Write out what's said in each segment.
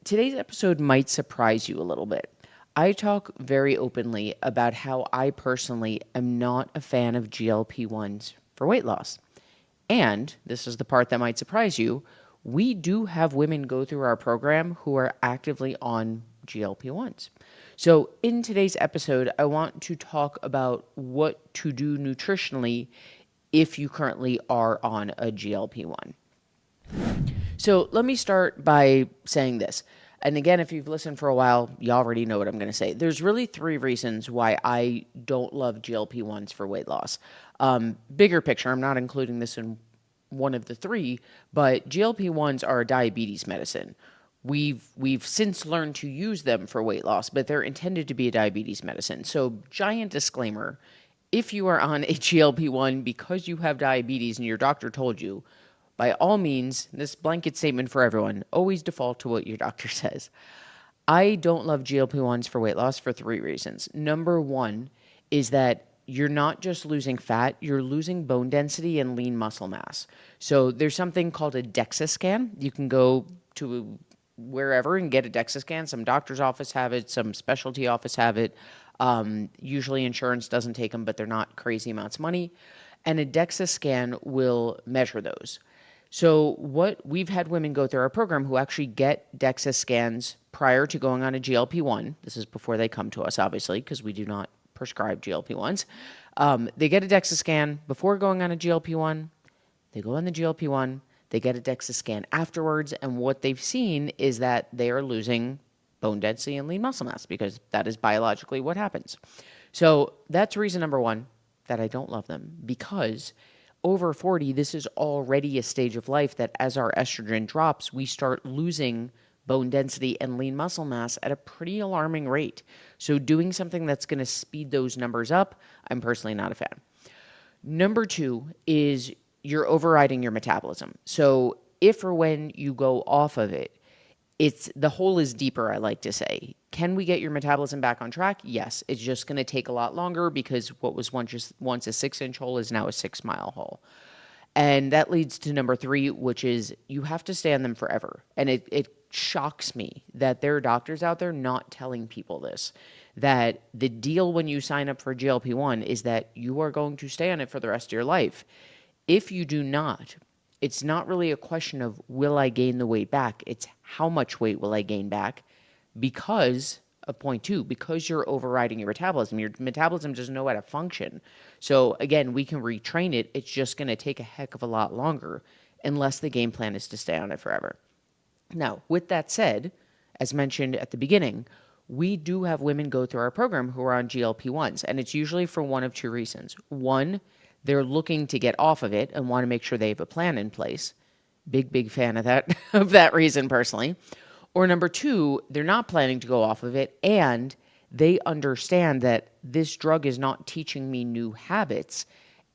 Today's episode might surprise you a little bit. I talk very openly about how I personally am not a fan of GLP-1s for weight loss. And this is the part that might surprise you. We do have women go through our program who are actively on GLP-1s. So, in today's episode, I want to talk about what to do nutritionally if you currently are on a GLP-1. So let me start by saying this. And again, if you've listened for a while, you already know what I'm going to say. There's really three reasons why I don't love GLP-1s for weight loss. Bigger picture, I'm not including this in one of the three, but GLP-1s are a diabetes medicine. We've since learned to use them for weight loss, but they're intended to be a diabetes medicine. So, giant disclaimer, if you are on a GLP-1 because you have diabetes and your doctor told you, by all means, this blanket statement for everyone, always default to what your doctor says. I don't love GLP-1s for weight loss for three reasons. Number one is that you're not just losing fat, you're losing bone density and lean muscle mass. So there's something called a DEXA scan. You can go to wherever and get a DEXA scan. Some doctor's office have it, some specialty office have it. Usually insurance doesn't take them, but they're not crazy amounts of money. And a DEXA scan will measure those. So what we've had women go through our program who actually get DEXA scans prior to going on a GLP-1. This is before they come to us, obviously, because we do not prescribe GLP-1s. They get a DEXA scan before going on a GLP-1. They go on the GLP-1. They get a DEXA scan afterwards. And what they've seen is that they are losing bone density and lean muscle mass because that is biologically what happens. So that's reason number one that I don't love them, because over 40, this is already a stage of life that as our estrogen drops, we start losing bone density and lean muscle mass at a pretty alarming rate. So doing something that's going to speed those numbers up, I'm personally not a fan. Number two is you're overriding your metabolism. So if or when you go off of it, it's the hole is deeper, I like to say. Can we get your metabolism back on track? Yes. It's just going to take a lot longer because what was once a 6-inch hole is now a 6-mile hole. And that leads to number three, which is you have to stay on them forever. And it shocks me that there are doctors out there not telling people this, that the deal when you sign up for GLP-1 is that you are going to stay on it for the rest of your life. If you do not, it's not really a question of will I gain the weight back? It's how much weight will I gain back because of point two, because you're overriding your metabolism. Your metabolism doesn't know how to function. So again, we can retrain it. It's just going to take a heck of a lot longer unless the game plan is to stay on it forever. Now, with that said, as mentioned at the beginning, we do have women go through our program who are on GLP-1s, and it's usually for one of two reasons. One, they're looking to get off of it and want to make sure they have a plan in place. Big fan of that of that reason personally. Or number two, they're not planning to go off of it and they understand that this drug is not teaching me new habits.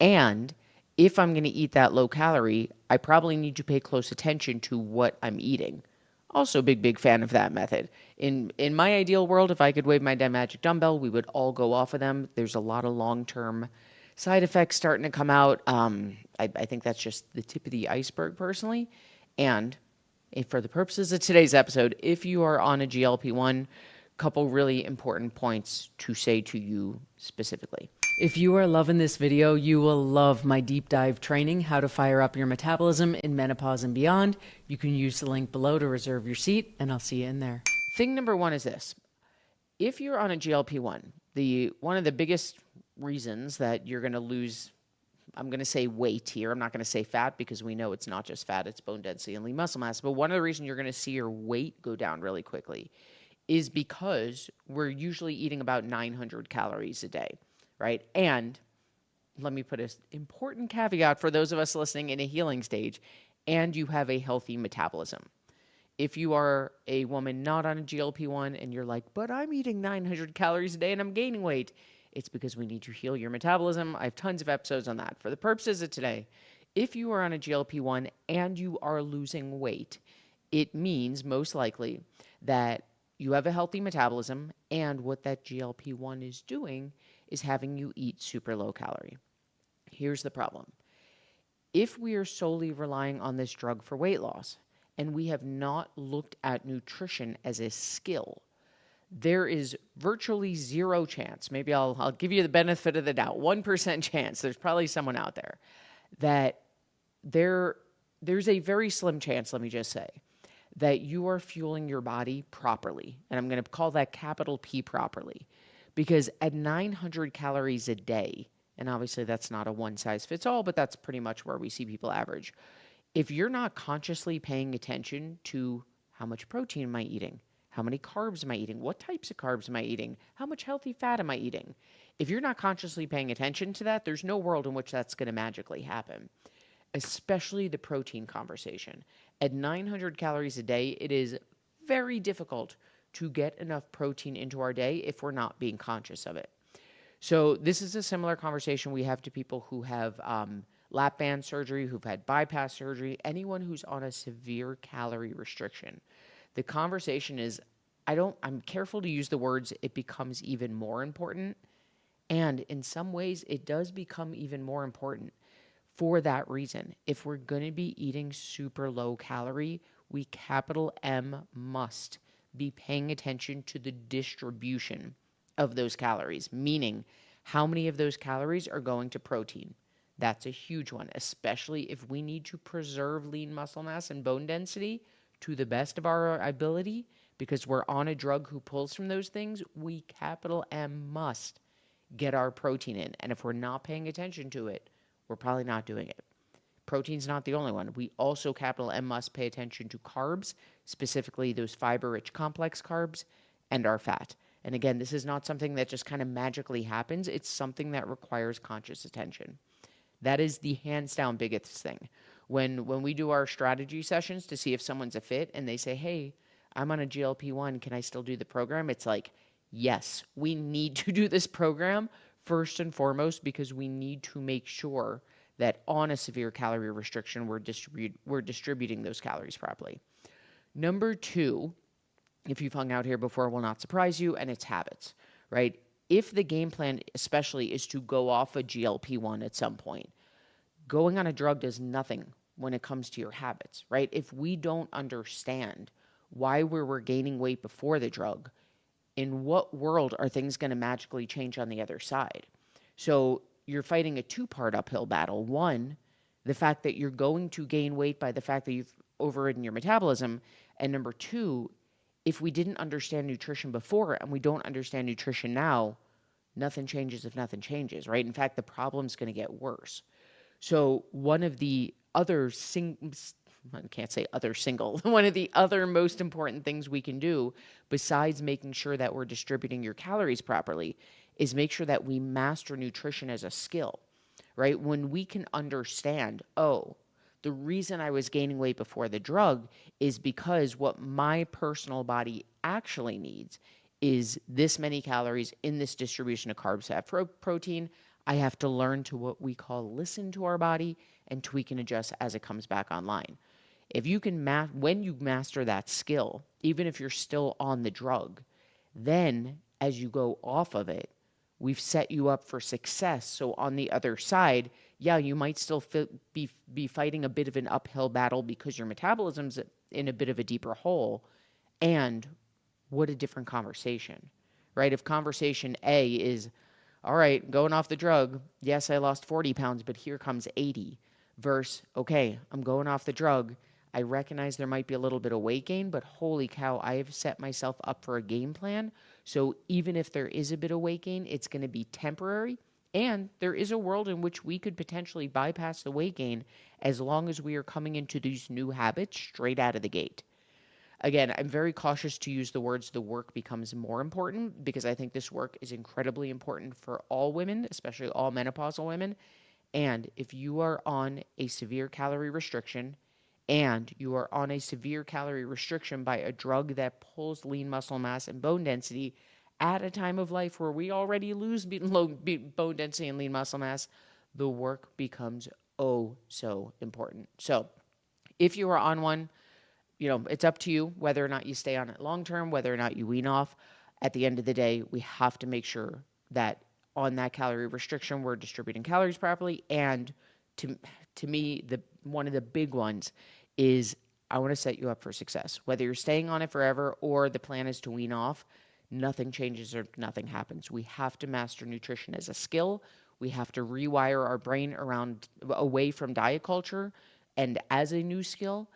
And if I'm going to eat that low calorie, I probably need to pay close attention to what I'm eating. Also big fan of that method. In my ideal world, if I could wave my magic dumbbell, we would all go off of them. There's a lot of long-term side effects starting to come out. I think that's just the tip of the iceberg personally. And if, for the purposes of today's episode, if you are on a GLP-1, couple really important points to say to you specifically. If you are loving this video, you will love my deep dive training, How to Fire Up Your Metabolism in Menopause and Beyond. You can use the link below to reserve your seat, and I'll see you in there. Thing number one is this. If you're on a GLP-1, one of the biggest reasons that you're going to lose, I'm going to say weight here. I'm not going to say fat because we know it's not just fat, it's bone density and lean muscle mass. But one of the reasons you're going to see your weight go down really quickly is because we're usually eating about 900 calories a day, right? And let me put an important caveat for those of us listening in a healing stage, and you have a healthy metabolism. If you are a woman not on a GLP-1 and you're like, but I'm eating 900 calories a day and I'm gaining weight, it's because we need to heal your metabolism. I have tons of episodes on that. For the purposes of today, if you are on a GLP-1 and you are losing weight, it means most likely that you have a healthy metabolism, and what that GLP-1 is doing is having you eat super low calorie. Here's the problem. If we are solely relying on this drug for weight loss, and we have not looked at nutrition as a skill. There is virtually zero chance, maybe I'll give you the benefit of the doubt, 1% chance, there's probably someone out there, that there's a very slim chance, let me just say, that you are fueling your body properly. And I'm going to call that capital P properly. Because at 900 calories a day, and obviously that's not a one size fits all, but that's pretty much where we see people average. If you're not consciously paying attention to how much protein am I eating, how many carbs am I eating, what types of carbs am I eating, how much healthy fat am I eating, if you're not consciously paying attention to that, there's no world in which that's going to magically happen, especially the protein conversation. At 900 calories a day, it is very difficult to get enough protein into our day if we're not being conscious of it. So this is a similar conversation we have to people who have lap band surgery, who've had bypass surgery, anyone who's on a severe calorie restriction. The conversation is, I'm careful to use the words, it becomes even more important. And in some ways, it does become even more important for that reason. If we're going to be eating super low calorie, we capital M must be paying attention to the distribution of those calories, meaning how many of those calories are going to protein. That's a huge one, especially if we need to preserve lean muscle mass and bone density to the best of our ability because we're on a drug who pulls from those things. We capital M must get our protein in. And if we're not paying attention to it, we're probably not doing it. Protein's not the only one. We also, capital M, must pay attention to carbs, specifically those fiber-rich complex carbs, and our fat. And again, this is not something that just kind of magically happens. It's something that requires conscious attention. That is the hands down biggest thing. When we do our strategy sessions to see if someone's a fit and they say, hey, I'm on a GLP-1, can I still do the program? It's like, yes, we need to do this program first and foremost because we need to make sure that on a severe calorie restriction, we're distributing those calories properly. Number two, if you've hung out here before, will not surprise you, and it's habits, right? If the game plan especially is to go off a GLP-1 at some point, going on a drug does nothing when it comes to your habits, right? If we don't understand why we were gaining weight before the drug, in what world are things going to magically change on the other side? So you're fighting a two-part uphill battle. One, the fact that you're going to gain weight by the fact that you've overridden your metabolism. And number two, if we didn't understand nutrition before and we don't understand nutrition now, nothing changes if nothing changes, right? In fact, the problem's going to get worse. So one of the other I can't say other single, one of the other most important things we can do besides making sure that we're distributing your calories properly is make sure that we master nutrition as a skill, right? When we can understand, oh, the reason I was gaining weight before the drug is because what my personal body actually needs is this many calories in this distribution of carbs, fat, protein. I have to learn to what we call listen to our body and tweak and adjust as it comes back online. If you can when you master that skill, even if you're still on the drug, then as you go off of it, we've set you up for success. So on the other side, yeah, you might still be fighting a bit of an uphill battle because your metabolism's in a bit of a deeper hole. And what a different conversation, right? If conversation A is, all right, going off the drug, yes, I lost 40 pounds, but here comes 80. Versus, okay, I'm going off the drug. I recognize there might be a little bit of weight gain, but holy cow, I have set myself up for a game plan. So even if there is a bit of weight gain, it's going to be temporary. And there is a world in which we could potentially bypass the weight gain as long as we are coming into these new habits straight out of the gate. Again, I'm very cautious to use the words the work becomes more important because I think this work is incredibly important for all women, especially all menopausal women. And if you are on a severe calorie restriction and you are on a severe calorie restriction by a drug that pulls lean muscle mass and bone density at a time of life where we already lose low bone density and lean muscle mass, the work becomes oh so important. So if you are on one, it's up to you whether or not you stay on it long term, whether or not you wean off. At the end of the day, we have to make sure that on that calorie restriction, we're distributing calories properly. And to me, one of the big ones is I want to set you up for success. Whether you're staying on it forever or the plan is to wean off, nothing changes or nothing happens. We have to master nutrition as a skill. We have to rewire our brain around away from diet culture and as a new skill.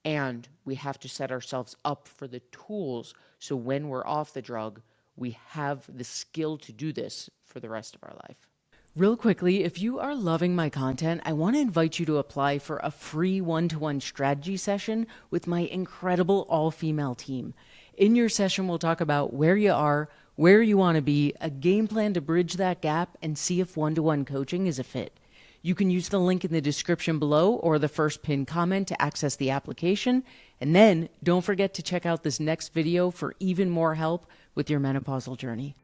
And we have to set ourselves up for the tools so when we're off the drug, we have the skill to do this for the rest of our life. Real quickly, if you are loving my content, I want to invite you to apply for a free one-to-one strategy session with my incredible all-female team. In your session, we'll talk about where you are, where you want to be, a game plan to bridge that gap, and see if one-to-one coaching is a fit. You can use the link in the description below or the first pinned comment to access the application. And then don't forget to check out this next video for even more help with your menopausal journey.